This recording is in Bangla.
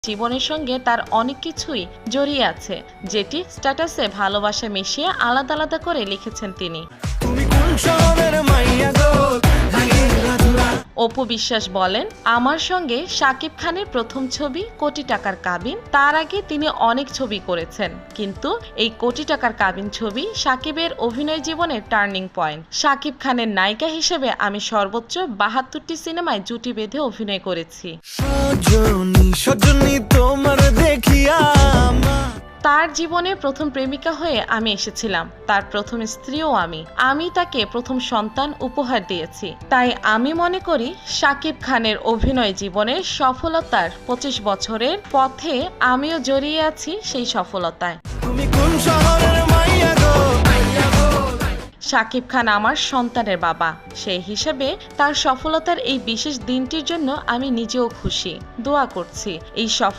জীবনের সঙ্গে তার অনেক কিছুই জড়িয়ে আছে, যেটি স্ট্যাটাসে ভালোবাসা মিশিয়ে আলাদা আলাদা করে লিখেছেন তিনি। অপু বিশ্বাস বলেন, আমার সঙ্গে শাকিব খানের প্রথম ছবি কোটি টাকার কাবিন। তার আগে তিনি অনেক ছবি করেছেন, কিন্তু এই কোটি টাকার কাবিন ছবি শাকিবের অভিনয় জীবনের টার্নিং পয়েন্ট। শাকিব খানের নায়িকা হিসেবে আমি সর্বোচ্চ 72টি সিনেমায় জুটি বেঁধে অভিনয় করেছি। তার জীবনে প্রথম প্রেমিকা হয়ে আমি এসেছিলাম, তার প্রথম স্ত্রীও আমি তাকে প্রথম সন্তান উপহার দিয়েছি। তাই আমি মনে করি শাকিব খানের অভিনয় জীবনের সফলতার 25 বছরের পথে আমিও জড়িয়ে আছি সেই সফলতায়। শাকিব খান আমার সন্তানের বাবা, সেই হিসেবে তার সফলতার এই বিশেষ দিনটির জন্য আমি নিজেও খুশি। দোয়া করছি এই